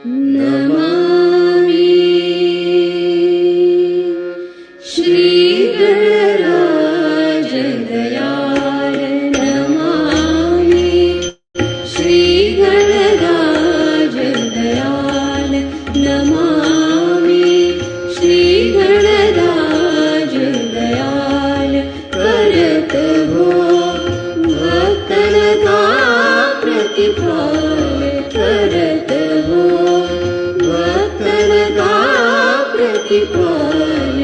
नमामि श्रीगणराज दयाल नमामि श्रीगणराज दयाल नमामि श्रीगणराज दयाल करत हो भक्तन का प्रतिपाल करत हो भक्तन का प्रतिपाल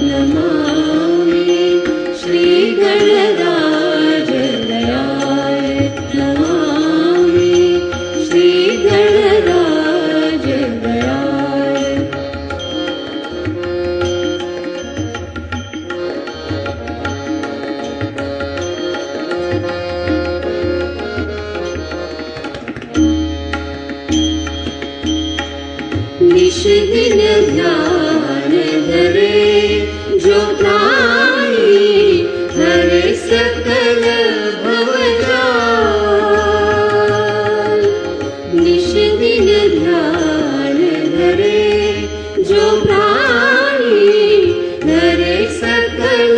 नमामि श्रीगणराज दयाल नमामि श्रीगणराज दयाल निश दिन ध्यान धरे जो प्राणी हरे सकल भवजाल निश दिन ध्यान धरे जो प्राणी हरे सकल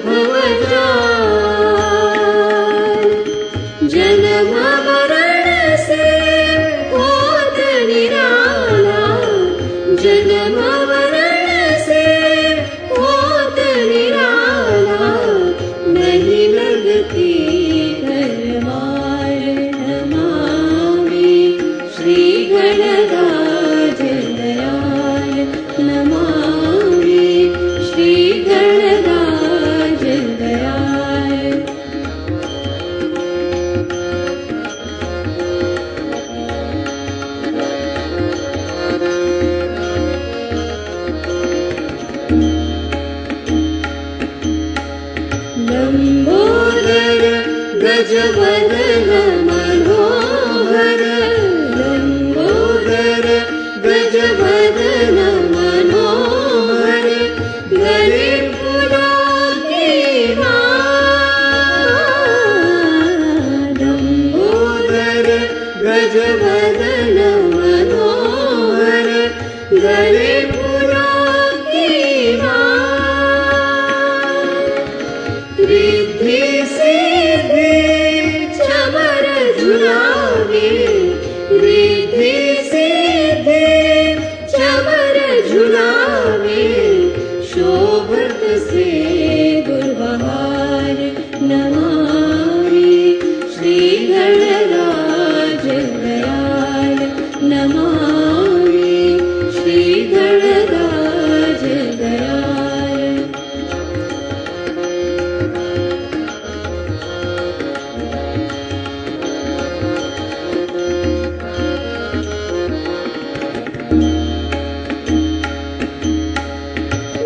भवजाल जन्म मरण से होत निराला जन्म मरण से होत निराला नहीं लगती करवार नमामि श्रीगणराज दयाल नमामि श्रीगणराज दयाल लंबोदर गजवदन मनोहर लंबोदर गजवदन मनोहर गले फूलों की माला लंबोदर गजवदन मनोहर गले फूलों की रिद्धि सिद्धि चमर झुलावे रिद्धि सिद्धि चमर झुलावे शोभत से दुर्बहार नमामि श्रीगणराज दयाल नमामि श्रीगणराज दयाल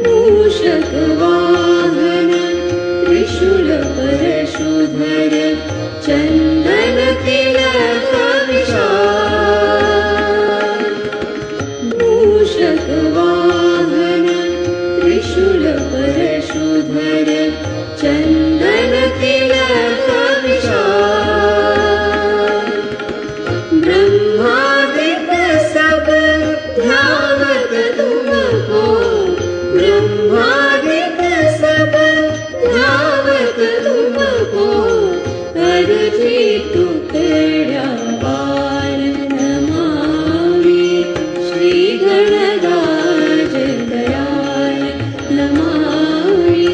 मूषक वाहन त्रिशूल परशुधर चंदन तिलक विशाल मूषक वाहन त्रिशूल परशुधर चंदन तिलक विशाल ब्रह्मादित्य सब ध्यावत तुमको ब्रह्मादित्य सब ध्यावत तुमको अर्जी टुकड़ा बार नमामि श्रीगणराज दयाल नमामि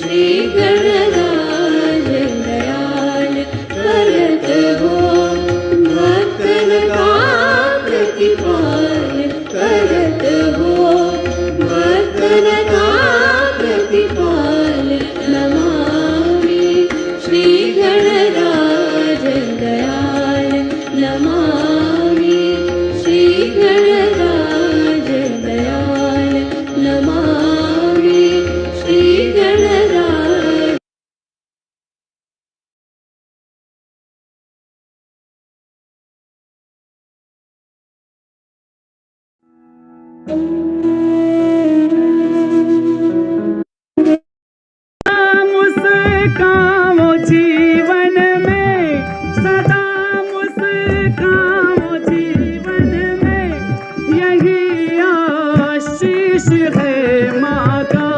श्रीगणराज दयाल करत हो भक्तन का प्रतिपाल करत हो भक्तन का प्रतिपाल नमामि श्रीगणराज दयाल नमामि श्रीगणराज दयाल नमामि श्रीगणराज मुस्काओ जीवन में सदा मुस्काओ जीवन में आशीष है माँ का,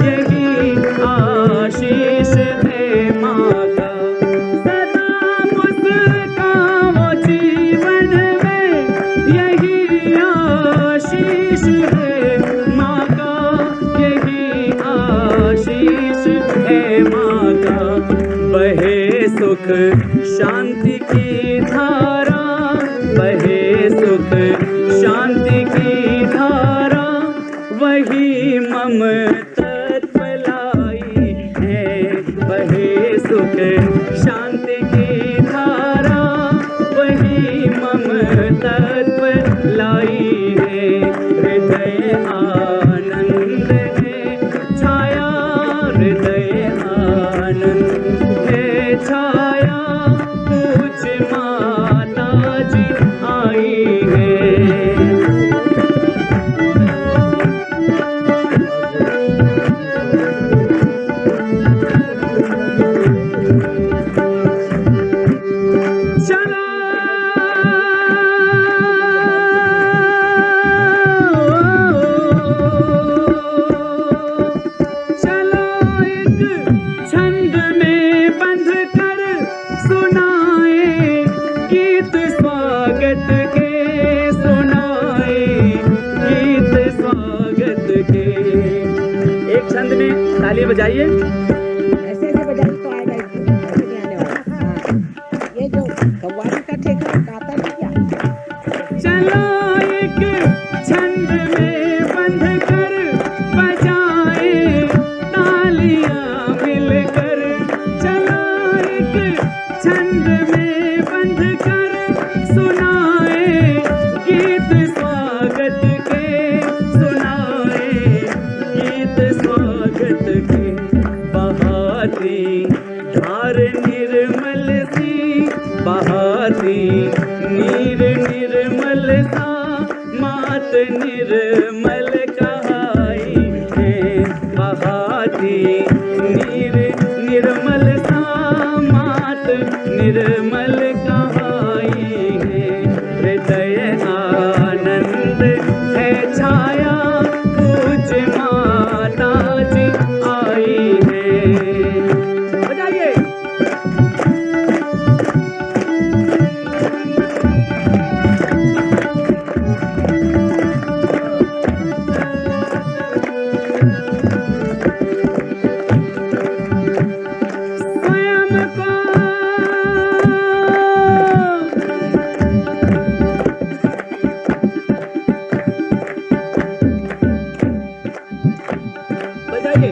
यही आशीष है माँ का। सदा मुस्काओ जीवन में, यही आशीष है माँ का, यही आशीष है माँ का। बहे सुख शांति की धारा, बहे सुख शांति की धारा, वही ममतत्व लाई है। बहे सुख शांति की धारा, वही ममतत्व लाई है। हृदय आनंद है छाया, हृदय आनंद है छाया, पूज माता जी आई है। चलो चलो एक छंद में बंध कर सुनाए गीत स्वागत के, सुनाए गीत स्वागत के। एक छंद में ताली बजाइए। ऐसे ऐसे बजाने तो आएगा ही, ऐसे नहीं आने वाला। हाँ, ये जो कव्वाली का ठेका गाता नहीं क्या? चलो एक छंद में बंध कर बजाए तालियां मिलकर। चलो एक छंद में बंध कर सुनाए गीत स्वागत के, सुनाए गीत स्वागत के। बहाती धार निर्मल सी, बहाती नीर निर्मल सा, मात निर्मल कहाई है। बहाती नीर निर्मल सा, मात निर्मल कहाई है। हृदय आनंद है छाया, पूज माता जी आई है। बजाइए। स्वयं को बजाइए।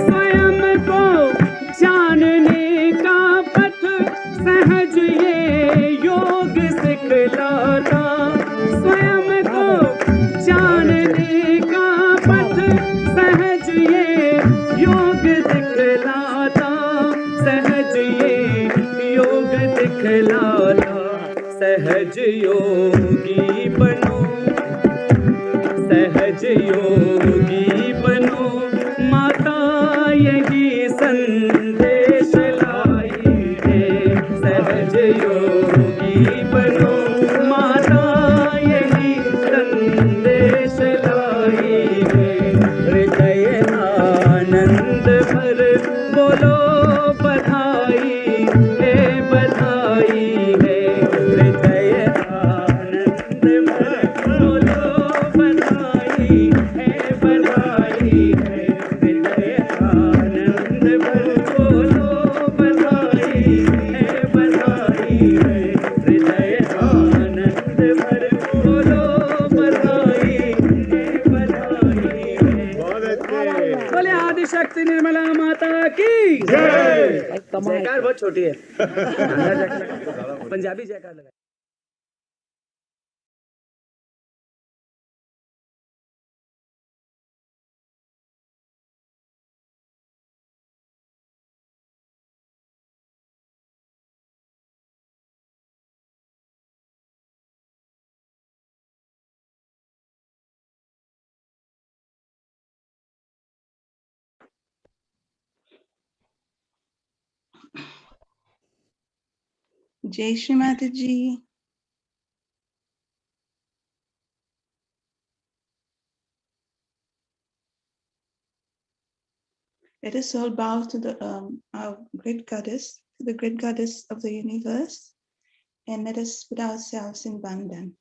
स्वयं को जानने का पथ सहज ये योग सिखलाता, स्वयं को जानने का पथ सहज ये योग दिखलाता, सहज ये योग दिखलाता। सहज योगी बनो, सहज योगी बनो, माता यही संदेश लाई है। सहज योगी बनो, माता यही संदेश लाई है। हृदय आनंद भर बोलो बधाई है, बधाई है। हृदय आनंद भर बोलो बधाई है, बधाई है। हृदय आनंद भर बोलो बधाई है, बधाई है। हृदय आनंद भर बोलो बधाई है, बधाई है। बोले आदिशक्ति निर्मला माता की जय। जयकार बहुत छोटी है। पंजाबी जयकार लगा। Jai Shri Mataji. Let us all bow to our great goddess, to the great goddess of the universe, and let us put ourselves in bandhan.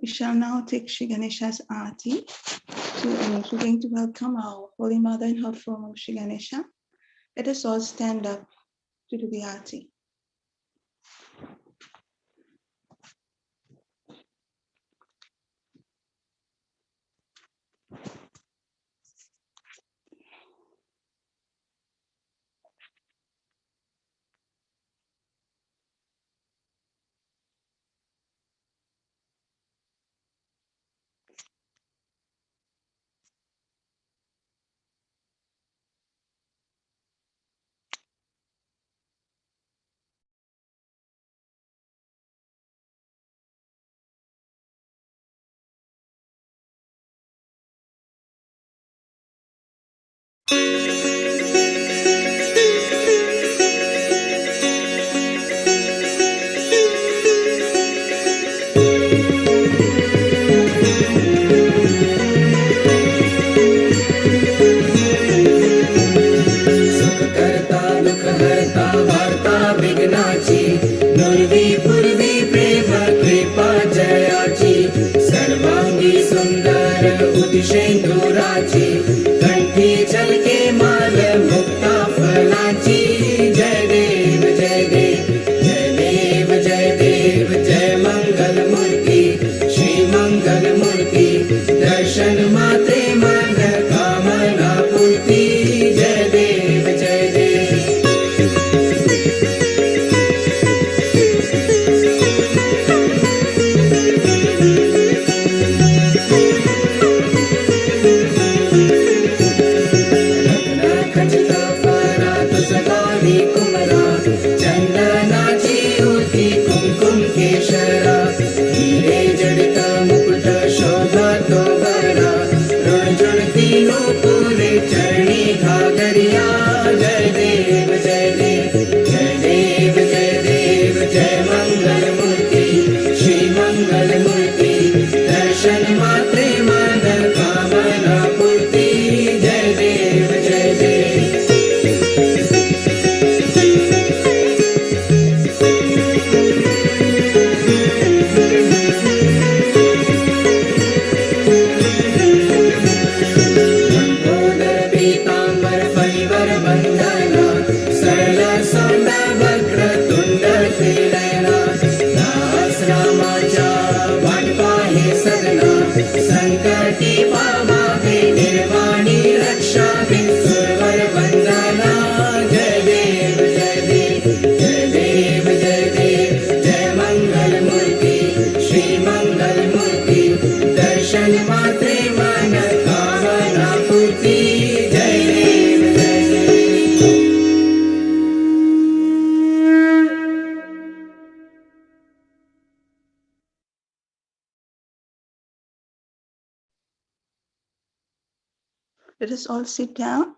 We shall now take Shri Ganesha's Aarti. We're going to welcome our Holy Mother in her form of Shri Ganesha. Let us all stand up to do the Aarti. Let us all sit down.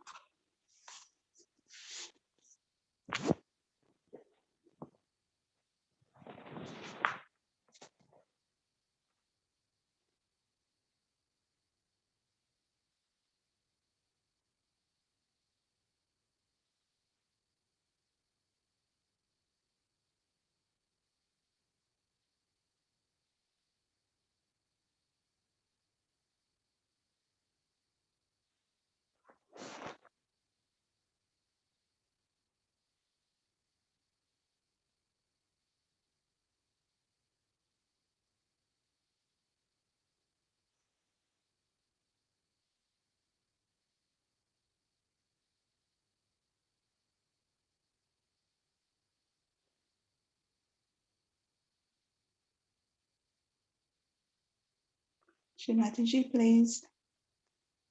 Shrimati please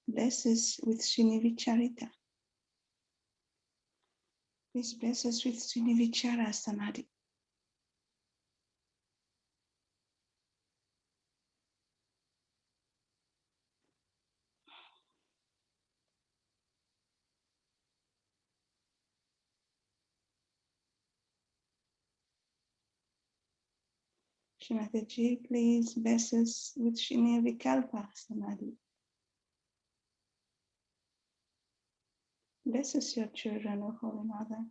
bless us with Srinivicharita. Please bless us with Srinivichara Samadhi. Shrimati please bless us with Srinivikalpa Samadhi. Bless us, your children, O Holy Mother.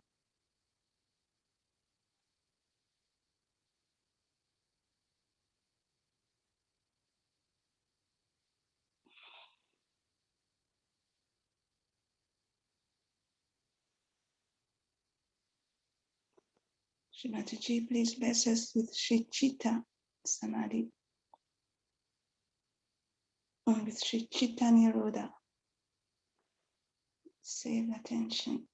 Shrimati please bless us with Sri Chitta Samadhi. And with Sri Chitta Nirodha. Save attention.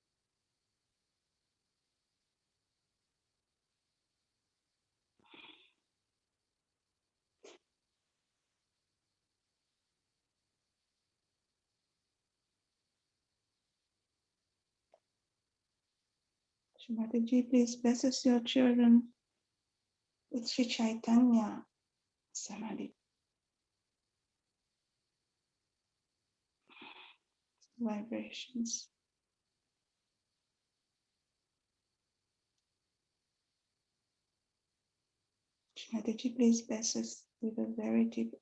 Shrimati please bless us, your children, with Sri Chaitanya Samadhi. Vibrations. Shrimati please bless us with a very deep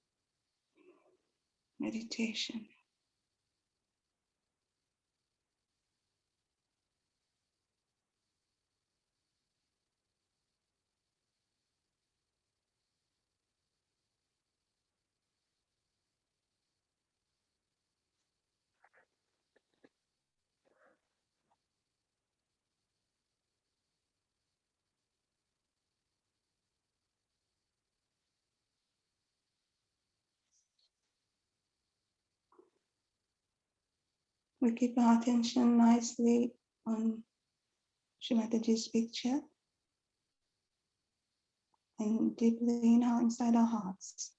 meditation. We keep our attention nicely on Shrimatiji's picture and deeply inhale inside our hearts.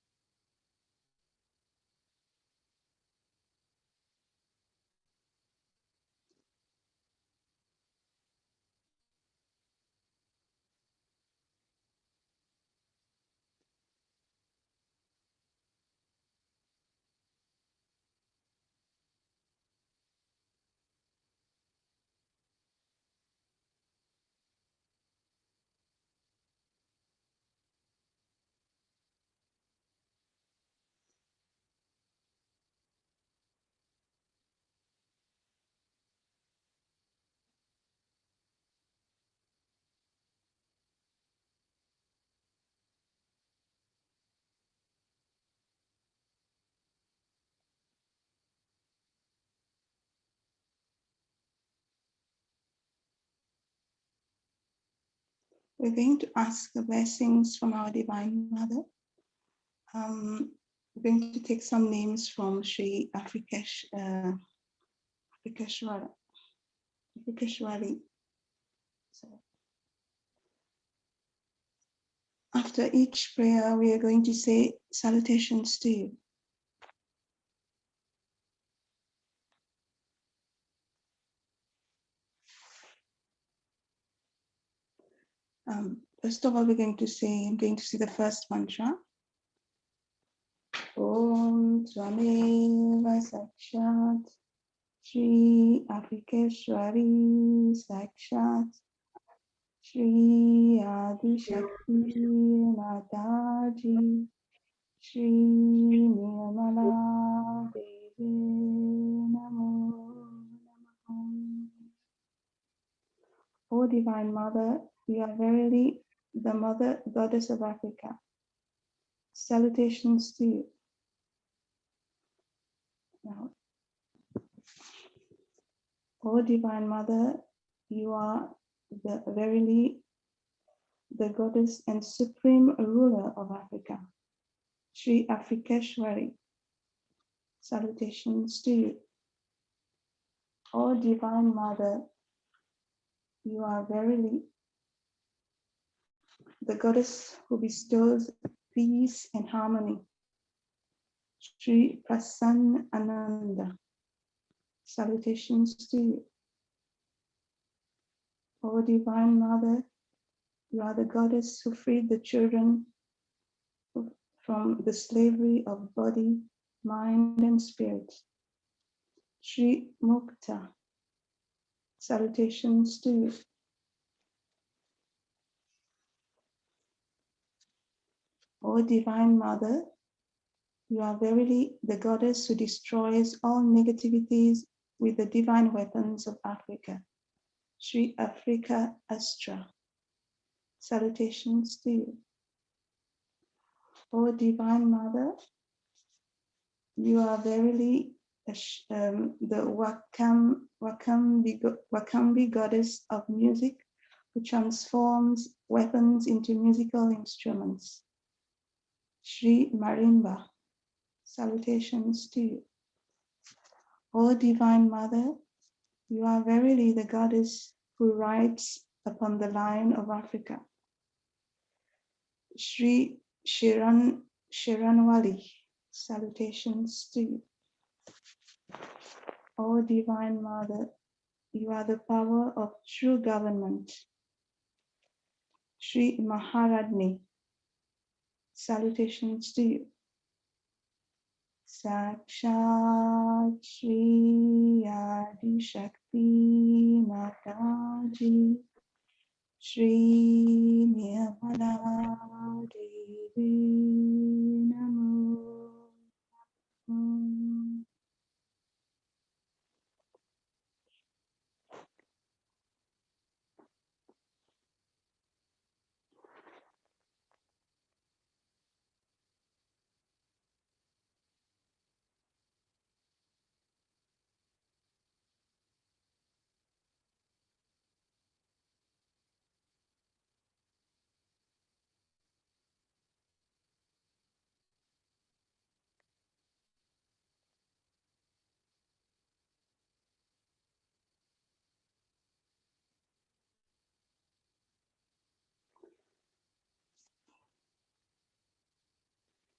We're going to ask the blessings from our Divine Mother. We're going to take some names from Sri Afrikeshwari. So after each prayer, we are going to say salutations to you. First of all, I'm going to say the first mantra. Om Swameva Sakshat Shri Afrikeshwari Sakshat Shri Adi Shakti Mataji Shri Nirmala Devi Namo Namaha. O Divine Mother, you are verily the Mother Goddess of Africa. Salutations to you. Now, O Divine Mother, you are verily the Goddess and Supreme Ruler of Africa. Shri Afrikeshwari. Salutations to you. O Divine Mother, you are verily the Goddess who bestows peace and harmony. Sri Prasanna Ananda. Salutations to you. O Divine Mother, you are the goddess who freed the children from the slavery of body, mind, and spirit. Sri Mukta. Salutations to you. O Divine Mother, you are verily the goddess who destroys all negativities with the divine weapons of Africa. Sri Africa Astra. Salutations to you. O Divine Mother, you are verily the Wakambi goddess of music who transforms weapons into musical instruments. Sri Marimba. Salutations to you. O Divine Mother, you are verily the goddess who rides upon the lion of Africa. Sri Shiranwali. Salutations to you. O Divine Mother, you are the power of true government. Sri Maharadni. Salutations to you. Sakshat Shri Adi Shakti Mataji Shri Nirmala Devi Namo.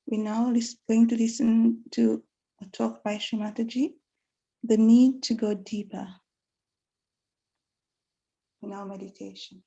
We're now going to listen to a talk by Shri Mataji, The Need to Go Deeper in our meditation.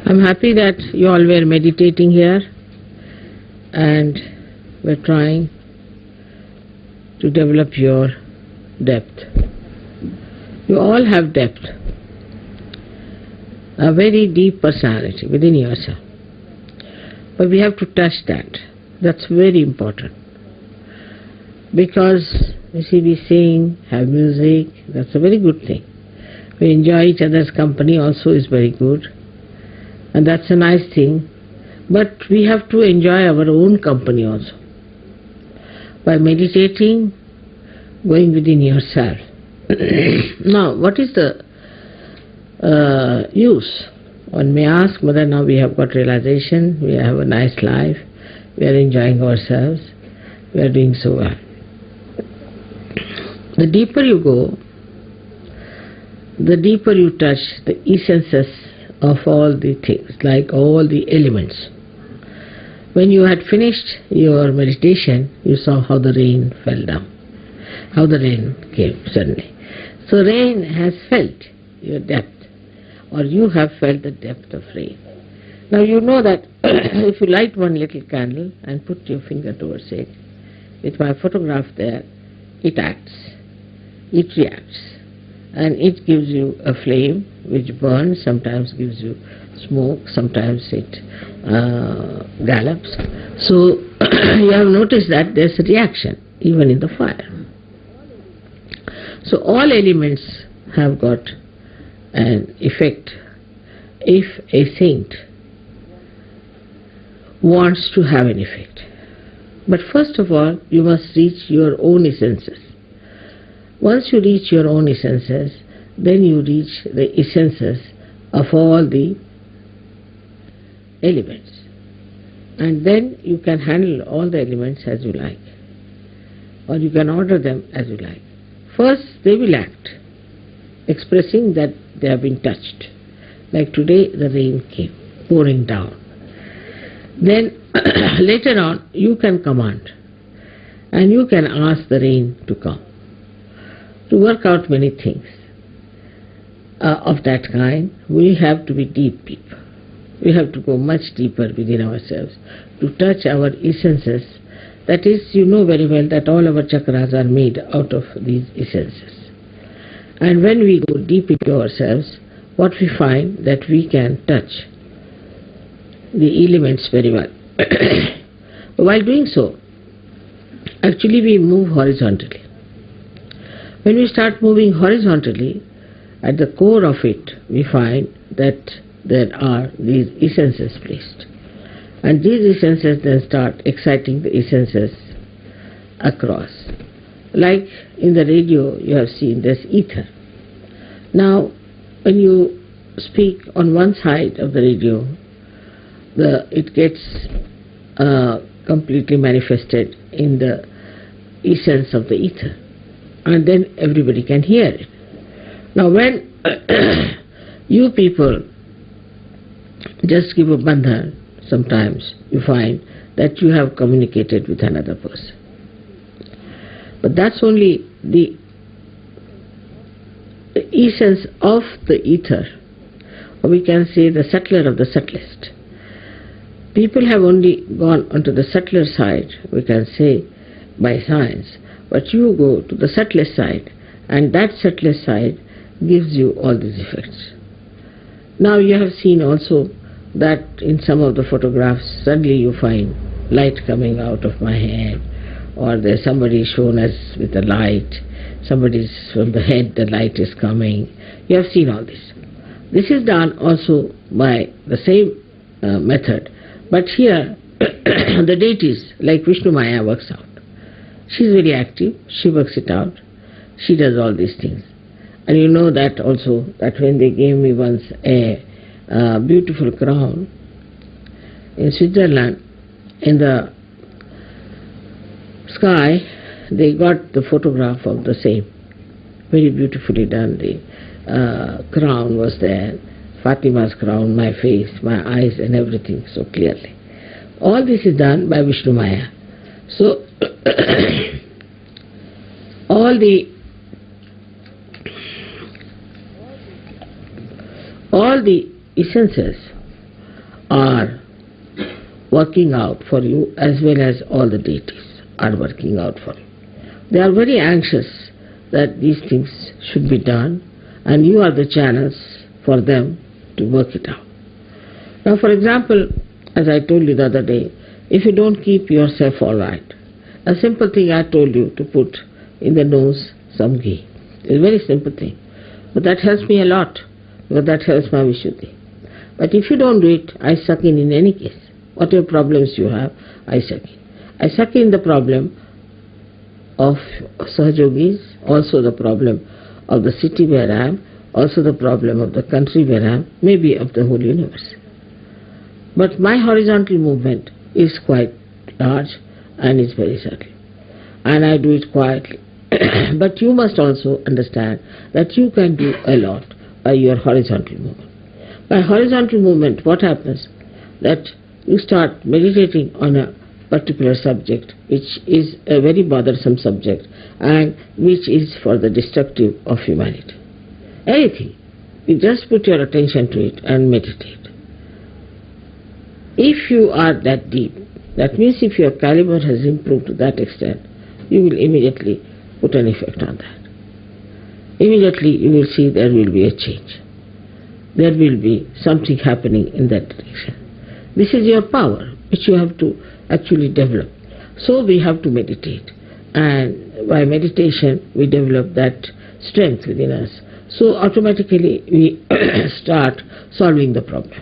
I'm happy that you all were meditating here and were trying to develop your depth. You all have depth, a very deep personality within yourself. But we have to touch that. That's very important. Because, you see, we sing, have music, that's a very good thing. We enjoy each other's company also is very good. And that's a nice thing. But we have to enjoy our own company also. By meditating, going within yourself. Now, what is the use? One may ask, Mother, now we have got realization, we have a nice life, we are enjoying ourselves, we are doing so well. The deeper you go, the deeper you touch the essences of all the things, like all the elements. When you had finished your meditation, you saw how the rain fell down, how the rain came suddenly. So rain has felt your depth, or you have felt the depth of rain. Now you know that if you light one little candle and put your finger towards it, with my photograph there, it acts, it reacts, and it gives you a flame which burns, sometimes gives you smoke, sometimes it gallops. So you have noticed that there's a reaction even in the fire. So all elements have got an effect if a saint wants to have an effect. But first of all, you must reach your own essences. Once you reach your own essences, then you reach the essences of all the elements. And then you can handle all the elements as you like, or you can order them as you like. First, they will act, expressing that they have been touched. Like today, the rain came, pouring down. Then, later on, you can command, and you can ask the rain to come, to work out many things. Of that kind, we have to be deep people. We have to go much deeper within ourselves to touch our essences. That is, you know very well that all our chakras are made out of these essences. And when we go deep into ourselves, what we find that we can touch the elements very well. While doing so, actually we move horizontally. When we start moving horizontally, at the core of it, we find that there are these essences placed. And these essences then start exciting the essences across. Like in the radio, you have seen this ether. Now, when you speak on one side of the radio, it gets completely manifested in the essence of the ether. And then everybody can hear it. Now when you people just give a bandhan, sometimes you find that you have communicated with another person. But that's only the essence of the ether, or we can say the subtler of the subtlest. People have only gone onto the subtler side, we can say, by science, but you go to the subtlest side, and that subtlest side gives you all these effects. Now you have seen also that in some of the photographs, suddenly you find light coming out of my head, or there's somebody shown us with a light, somebody's from the head, the light is coming. You have seen all this. This is done also by the same method, but here the deities, like Vishnu Maya, works out. She is very active, she works it out, she does all these things. And you know that also, that when they gave me once a beautiful crown in Switzerland, in the sky, they got the photograph of the same. Very beautifully done. The crown was there, Fatima's crown, my face, my eyes and everything so clearly. All this is done by Vishnu Maya. So, all the essences are working out for you, as well as all the deities are working out for you. They are very anxious that these things should be done, and you are the channels for them to work it out. Now, for example, as I told you the other day, if you don't keep yourself all right, a simple thing I told you to put in the nose some ghee. It's a very simple thing, but that helps me a lot, because that helps my Vishuddhi. But if you don't do it, I suck in any case. Whatever problems you have, I suck in. I suck in the problem of Sahajogis, also the problem of the city where I am, also the problem of the country where I am, maybe of the whole universe. But my horizontal movement is quite large and is very subtle. And I do it quietly. But you must also understand that you can do a lot by your horizontal movement. By horizontal movement, what happens? That you start meditating on a particular subject, which is a very bothersome subject, and which is for the destructive of humanity. Anything. You just put your attention to it and meditate. If you are that deep, that means if your caliber has improved to that extent, you will immediately put an effect on that. Immediately you will see there will be a change. There will be something happening in that direction. This is your power, which you have to actually develop. So we have to meditate. And by meditation, we develop that strength within us So automatically we start solving the problem.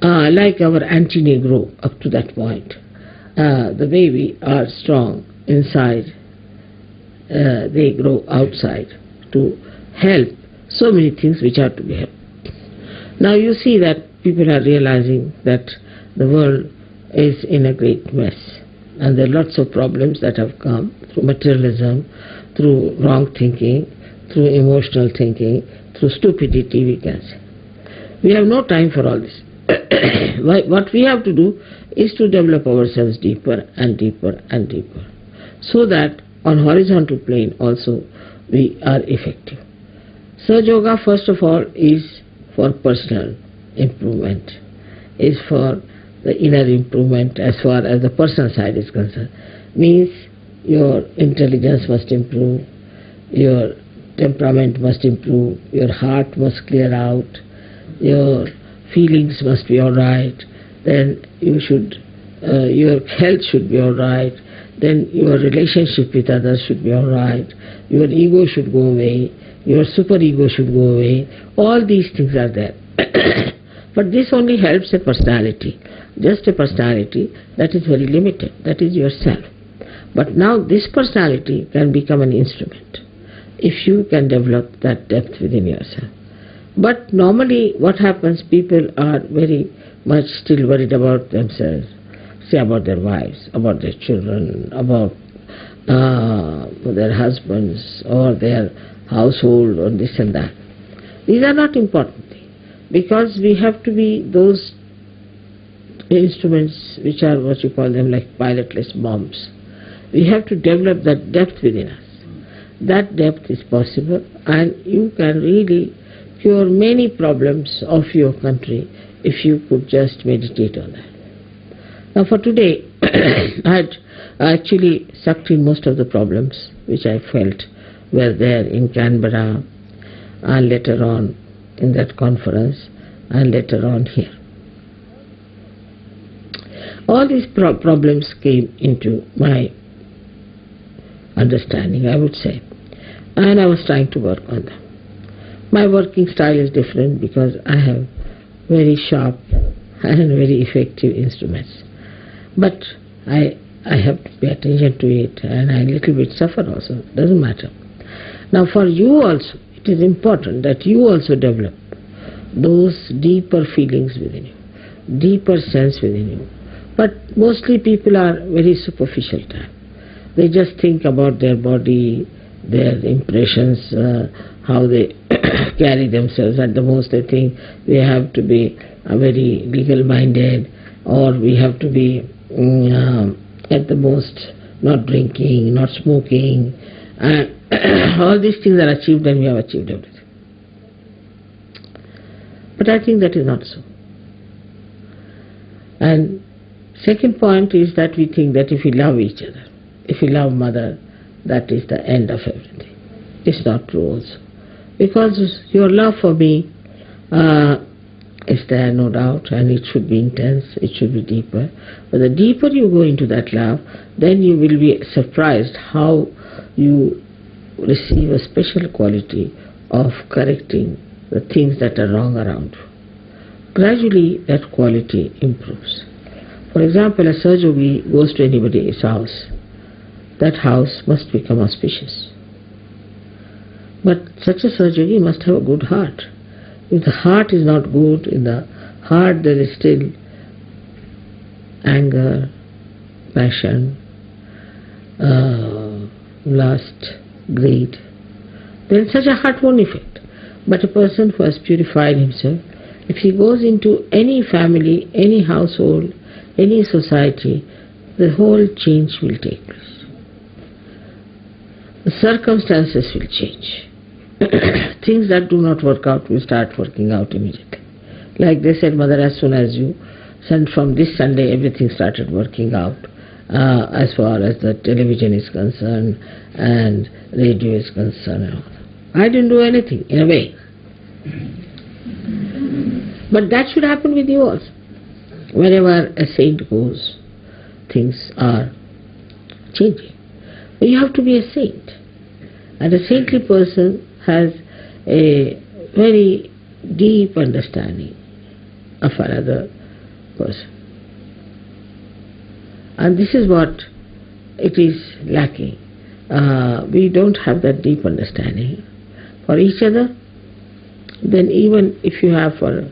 Like our antennae grow up to that point. The way we are strong inside, they grow outside to help so many things which are to be helped. Now you see that people are realizing that the world is in a great mess, and there are lots of problems that have come through materialism, through wrong thinking, through emotional thinking, through stupidity, we can say. We have no time for all this. What we have to do is to develop ourselves deeper and deeper and deeper, so that on horizontal plane also we are effective. Sahaja Yoga, first of all, is for personal improvement, is for the inner improvement as far as the personal side is concerned. Means your intelligence must improve, your temperament must improve, your heart must clear out, your feelings must be all right, then you should, your health should be all right, then your relationship with others should be all right, your ego should go away, your superego should go away. All these things are there. But this only helps a personality, just a personality that is very limited, that is yourself. But now this personality can become an instrument if you can develop that depth within yourself. But normally what happens, people are very much still worried about themselves, say about their wives, about their children, about their husbands or their household or this and that. These are not important things, because we have to be those instruments which are what you call them, like pilotless bombs. We have to develop that depth within us. That depth is possible, and you can really cure many problems of your country if you could just meditate on that. Now for today, I had actually sucked in most of the problems which I felt were there in Canberra, and later on in that conference, and later on here. All these problems came into my understanding, I would say, and I was trying to work on them. My working style is different because I have very sharp and very effective instruments, but I have to pay attention to it, and I a little bit suffer also, doesn't matter. Now for you also, it is important that you also develop those deeper feelings within you, deeper sense within you. But mostly people are very superficial type. They just think about their body, their impressions, how they carry themselves. At the most they think we have to be very legal-minded, or we have to be at the most not drinking, not smoking, and all these things are achieved, and we have achieved everything. But I think that is not so. And second point is that we think that if we love each other, if we love mother, that is the end of everything. It's not true also. Because your love for me is there, no doubt, and it should be intense, it should be deeper. But the deeper you go into that love, then you will be surprised how you receive a special quality of correcting the things that are wrong around you. Gradually that quality improves. For example, a Sahaja Yogi goes to anybody's house, that house must become auspicious. But such a Sahaja Yogi must have a good heart. If the heart is not good, in the heart there is still anger, passion, lust, greed, then such a heart won't affect. But a person who has purified himself, if he goes into any family, any household, any society, the whole change will take place. The circumstances will change. Things that do not work out will start working out immediately. Like they said, Mother, as soon as you sent from this Sunday, everything started working out as far as the television is concerned and radio is concerned and all that. I didn't do anything, in a way. But that should happen with you also. Wherever a saint goes, things are changing. You have to be a saint. And a saintly person has a very deep understanding of another person. And this is what it is lacking. We don't have that deep understanding for each other. Then even if you have for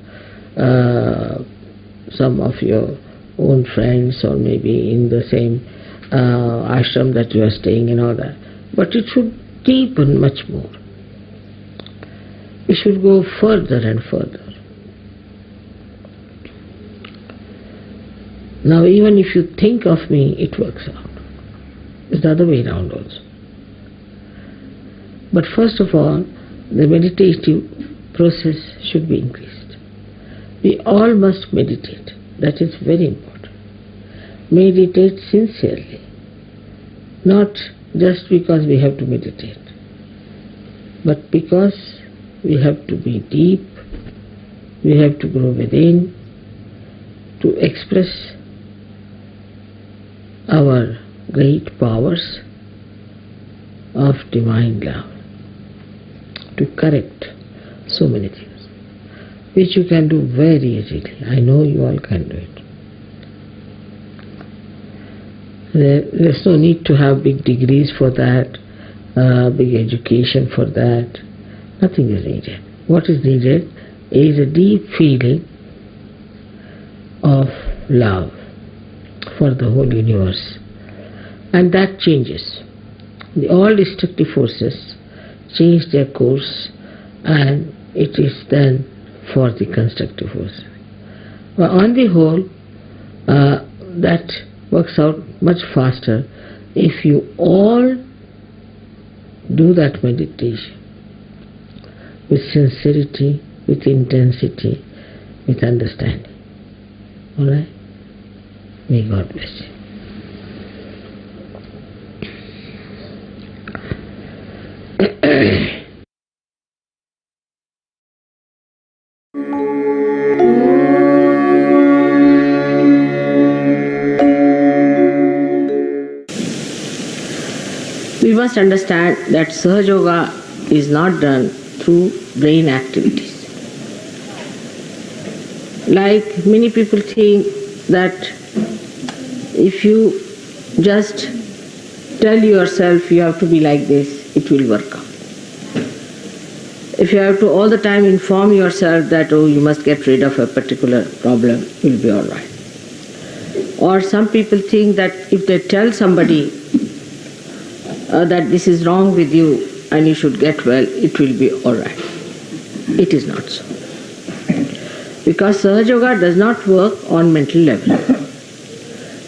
some of your own friends, or maybe in the same ashram that you are staying and all that, but it should deepen much more. We should go further and further. Now even if you think of me, it works out. It's the other way around also. But first of all, the meditative process should be increased. We all must meditate. That is very important. Meditate sincerely. Not just because we have to meditate, but because we have to be deep, we have to grow within, to express our great powers of divine love, to correct so many things, which you can do very easily. I know you all can do it. There's no need to have big degrees for that, big education for that. Nothing is needed. What is needed is a deep feeling of love for the whole universe. And that changes. All destructive forces change their course, and it is then for the constructive force. But on the whole, that works out much faster if you all do that meditation with sincerity, with intensity, with understanding. Alright? May God bless you. We must understand that Sahaja Yoga is not done through brain activities. Like many people think that if you just tell yourself you have to be like this, it will work out. If you have to all the time inform yourself that, oh, you must get rid of a particular problem, it will be alright. Or some people think that if they tell somebody that this is wrong with you and you should get well, it will be alright. It is not so. Because Sahaja Yoga does not work on mental level.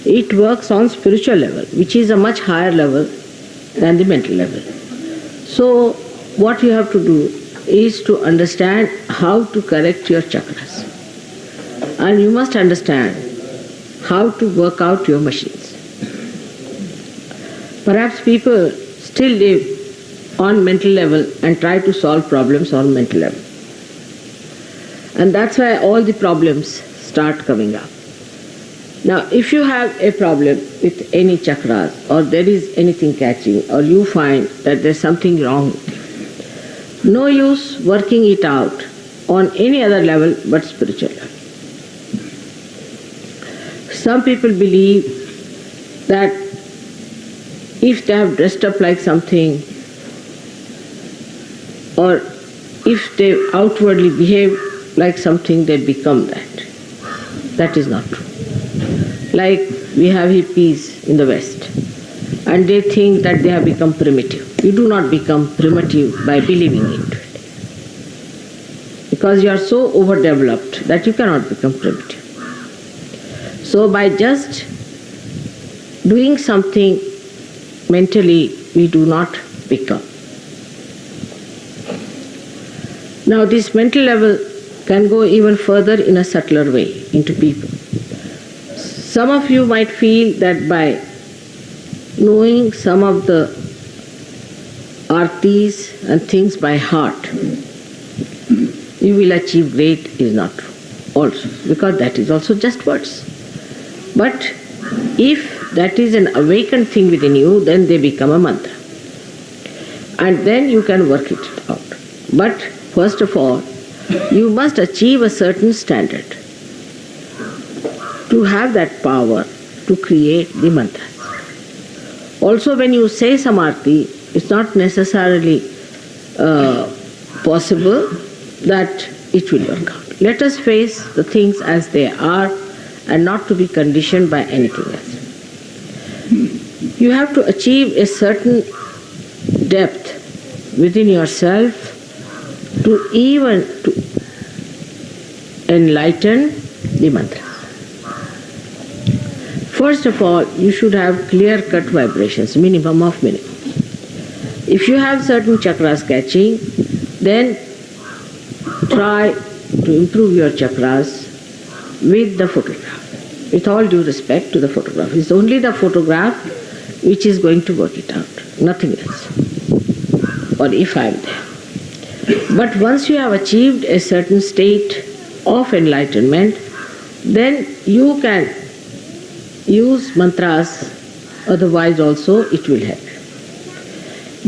It works on spiritual level, which is a much higher level than the mental level. So what you have to do is to understand how to correct your chakras. And you must understand how to work out your machines. Perhaps people still live on mental level and try to solve problems on mental level. And that's why all the problems start coming up. Now, if you have a problem with any chakras, or there is anything catching, or you find that there's something wrong, no use working it out on any other level but spiritual level. Some people believe that if they have dressed up like something, or if they outwardly behave like something, they become that. That is not true. Like we have hippies in the West, and they think that they have become primitive. You do not become primitive by believing into it, because you are so overdeveloped that you cannot become primitive. So by just doing something mentally, we do not become. Now this mental level can go even further in a subtler way into people. Some of you might feel that by knowing some of the artis and things by heart, you will achieve great. Is not true also, because that is also just words. But if that is an awakened thing within you, then they become a mantra. And then you can work it out. But first of all, you must achieve a certain standard to have that power to create the mantras. Also, when you say samarthi, it's not necessarily possible that it will work out. Let us face the things as they are and not to be conditioned by anything else. You have to achieve a certain depth within yourself to even to enlighten the mantra. First of all, you should have clear-cut vibrations, minimum of minimum. If you have certain chakras catching, then try to improve your chakras with the photograph. With all due respect to the photograph. It's only the photograph which is going to work it out, nothing else. Or if I am there. But once you have achieved a certain state of enlightenment, then you can use mantras, otherwise also it will help.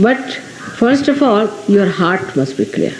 But first of all, your heart must be clear.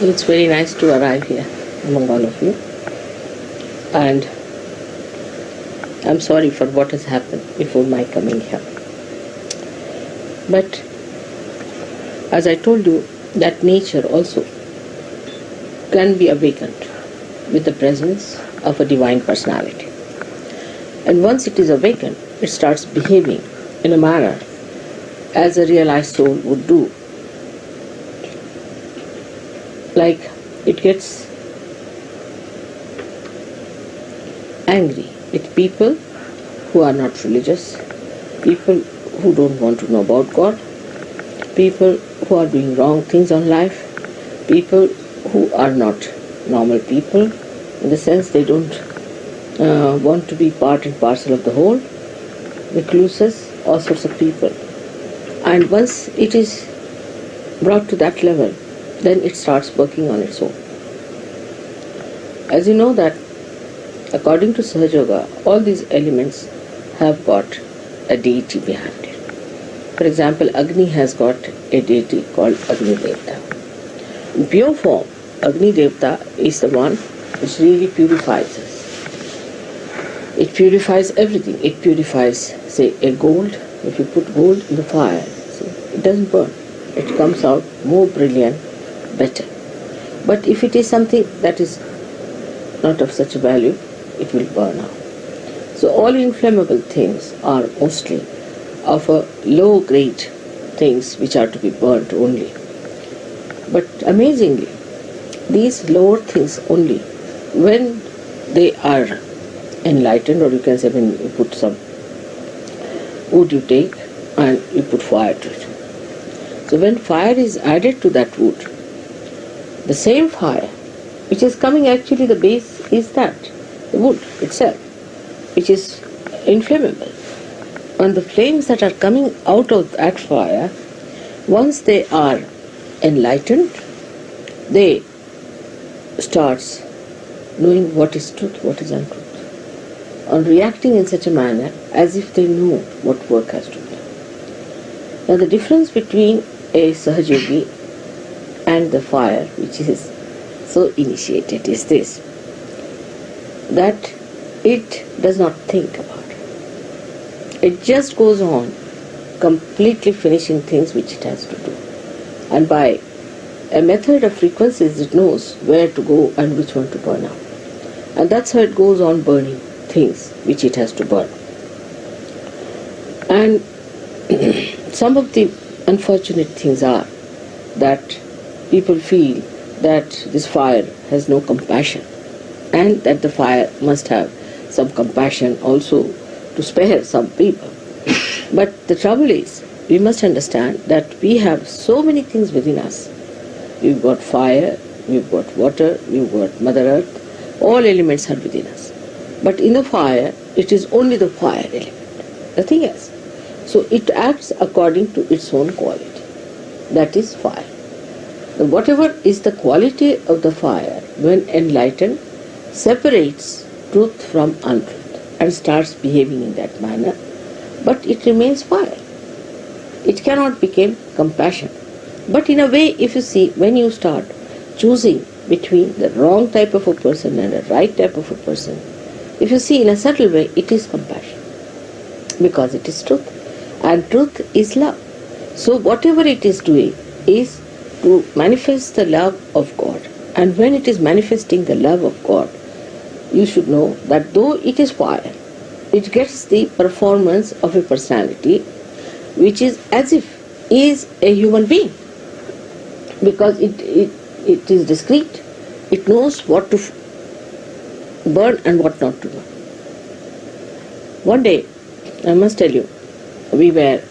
So it's very nice to arrive here among all of you. And I'm sorry for what has happened before my coming here. But as I told you, that nature also can be awakened with the presence of a divine personality. And once it is awakened, it starts behaving in a manner as a realized soul would do. Like it gets angry with people who are not religious, people who don't want to know about God, people who are doing wrong things on life, people who are not normal people, in the sense they don't want to be part and parcel of the whole, recluses, all sorts of people. And once it is brought to that level, then it starts working on its own. As you know that, according to Sahaja Yoga, all these elements have got a deity behind it. For example, Agni has got a deity called Agni Devta. In pure form, Agni Devta is the one which really purifies us. It purifies everything. It purifies, say, a gold. If you put gold in the fire, see, it doesn't burn. It comes out more brilliant, better. But if it is something that is not of such a value, it will burn out. So all inflammable things are mostly of a low grade things which are to be burnt only. But amazingly, these lower things only, when they are enlightened, or you can say when you put some wood you take and you put fire to it. So when fire is added to that wood, the same fire which is coming, actually the base is that, the wood itself, which is inflammable. And the flames that are coming out of that fire, once they are enlightened, they starts knowing what is truth, what is untruth, and reacting in such a manner as if they know what work has to be done. Now the difference between a Sahajogi and the fire, which is so initiated, is this, that it does not think about it. It just goes on completely finishing things which it has to do. And by a method of frequencies, it knows where to go and which one to burn out. And that's how it goes on burning things which it has to burn. And some of the unfortunate things are that people feel that this fire has no compassion and that the fire must have some compassion also to spare some people. But the trouble is, we must understand that we have so many things within us. We've got fire, we've got water, we've got Mother Earth, all elements are within us. But in the fire, it is only the fire element, nothing else. So it acts according to its own quality. That is fire. Whatever is the quality of the fire, when enlightened, separates truth from untruth and starts behaving in that manner, but it remains fire. It cannot become compassion. But in a way, if you see, when you start choosing between the wrong type of a person and a right type of a person, if you see in a subtle way, it is compassion. Because it is truth. And truth is love. So whatever it is doing is to manifest the love of God. And when it is manifesting the love of God, you should know that though it is fire, it gets the performance of a personality which is as if is a human being, because it is discreet. It knows what to burn and what not to burn. One day, I must tell you, we were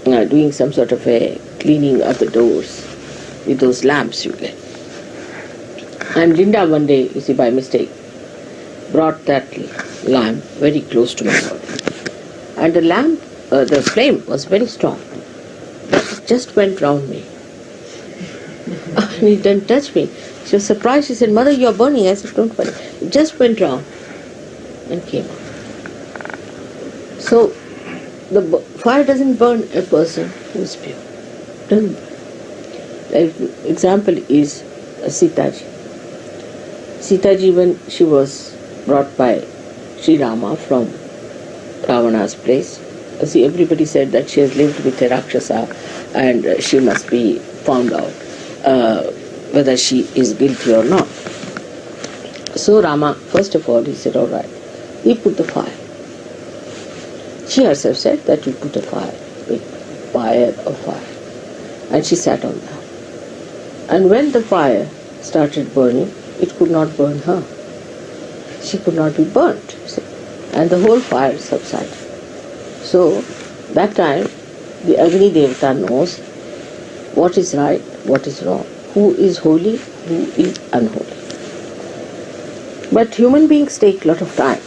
doing some sort of a cleaning of the doors with those lamps you get. And Linda one day, you see, by mistake, brought that lamp very close to my body. And the lamp, the flame was very strong. It just went round me. And it didn't touch me. She was surprised. She said, "Mother, you're burning." I said, "Don't worry." It just went round and came out. So, the fire doesn't burn a person who is pure. Doesn't burn. Like, example is Sitaji. Sitaji, when she was brought by Sri Rama from Ravana's place, see, everybody said that she has lived with a Rakshasa and she must be found out whether she is guilty or not. So Rama, first of all, he said, all right, he put the fire. She herself said that you put a fire, big fire of fire. And she sat on that. And when the fire started burning, it could not burn her. She could not be burnt. See? And the whole fire subsided. So, that time, the Agni Devata knows what is right, what is wrong, who is holy, who is unholy. But human beings take a lot of time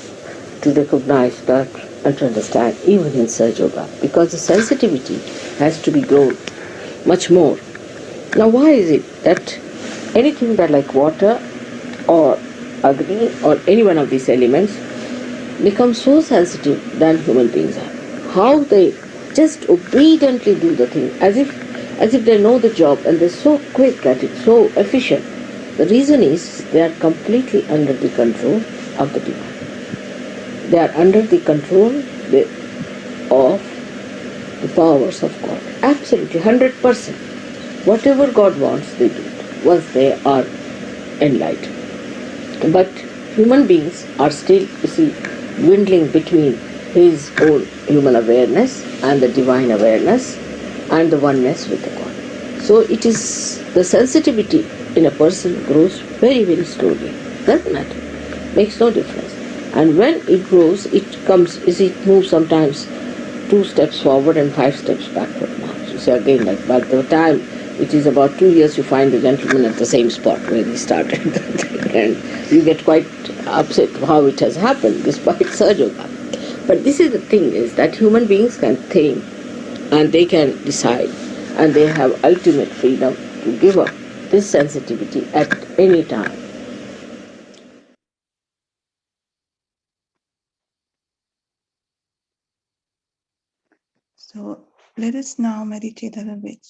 to recognize that and to understand, even in Sahaja Yoga, because the sensitivity has to be grown much more. Now, why is it that anything that like water or Agni or any one of these elements becomes so sensitive than human beings are? How they just obediently do the thing as if they know the job, and they're so quick at it, so efficient. The reason is they are completely under the control of the divine. They are under the control of the powers of God. Absolutely, 100%. Whatever God wants, they do it once they are enlightened. But human beings are still, you see, dwindling between his own human awareness and the divine awareness and the oneness with the God. So it is the sensitivity in a person grows very, very slowly. Doesn't matter. Makes no difference. And when it grows, it comes, you see, it moves sometimes 2 steps forward and 5 steps backward now. So again, like by the time it is about 2 years, you find the gentleman at the same spot where he started. And you get quite upset how it has happened despite Sahaja Yoga. But this is the thing, is that human beings can think and they can decide, and they have ultimate freedom to give up this sensitivity at any time. So let us now meditate a little bit.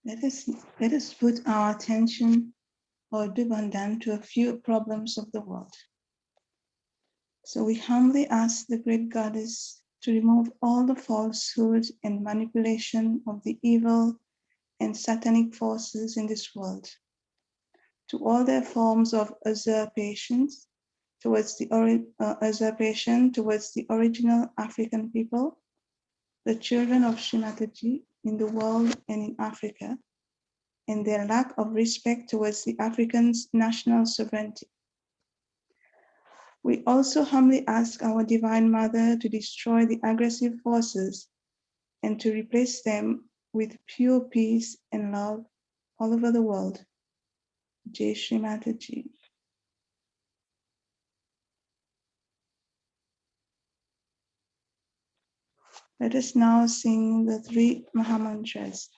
Let us put our attention or Dubandhan to a few problems of the world. So we humbly ask the great goddess to remove all the falsehood and manipulation of the evil and satanic forces in this world, to all their forms of usurpation towards the original African people, the children of Shimataji in the world and in Africa, and their lack of respect towards the Africans' national sovereignty. We also humbly ask our Divine Mother to destroy the aggressive forces and to replace them with pure peace and love all over the world. Jai Shri Mataji. Let us now sing the 3 Mahamantras.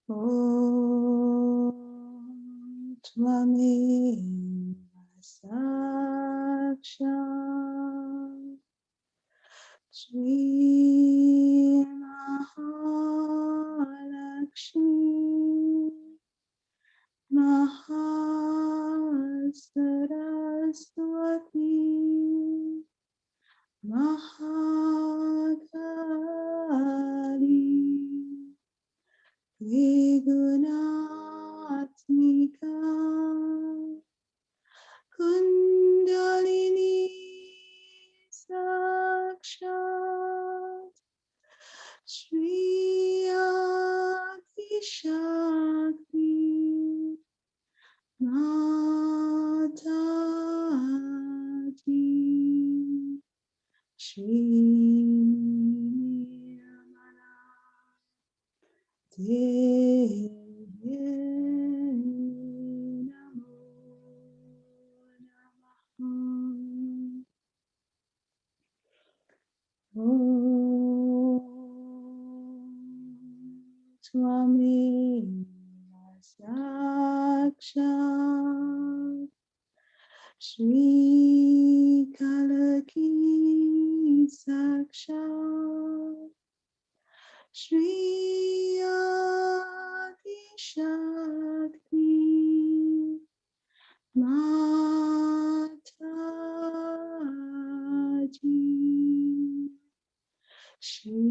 Om Tvameva Sakshat Shri Mahalakshmi Mahasaraswati Mahakali Trigunatmika Kundalini Sakshat Shri Adi Shakti Mataji Shri Nirmala Devi Namo Namaha. Om Tvameva Sakshat Shri Kalaki Sakshat Shri Adi Shakti Mataji Shri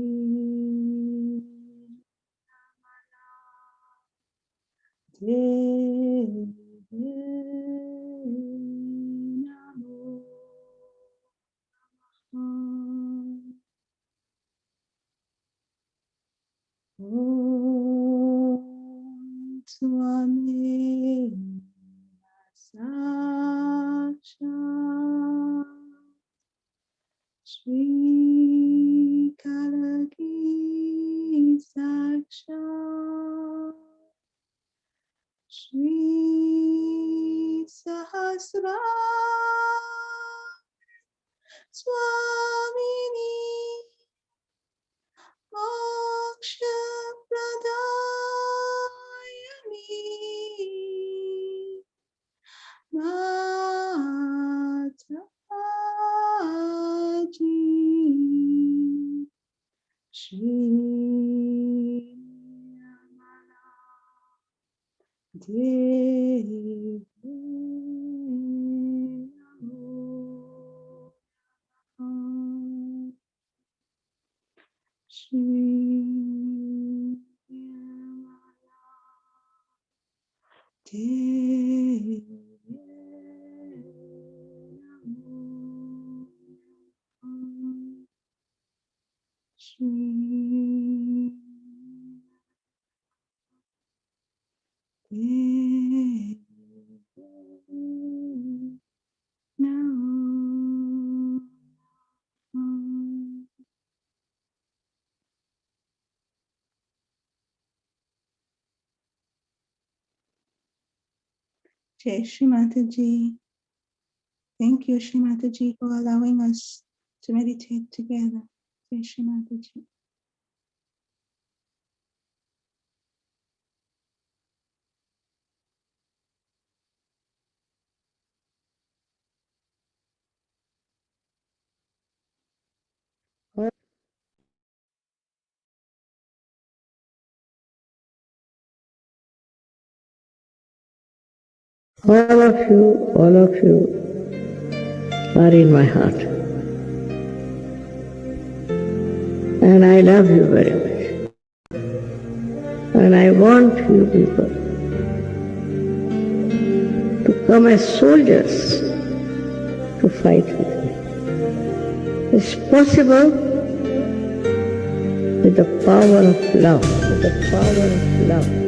Devi Namo Om Tvameva Sakshat Shri Kalaki Sakshat Shri Sahasra Swamini Moksha Pradayani Mataji Shri Nirmala Devi Namo Namaha. Shri Nirmala Devi Namo Namaha. Shri Devi Namo Namaha. Jai Shri Mataji. Thank you, Shri Mataji, for allowing us to meditate together. Jai Shri Mataji. All of you are in my heart. And I love you very much. And I want you people to come as soldiers to fight with me. It's possible with the power of love, with the power of love.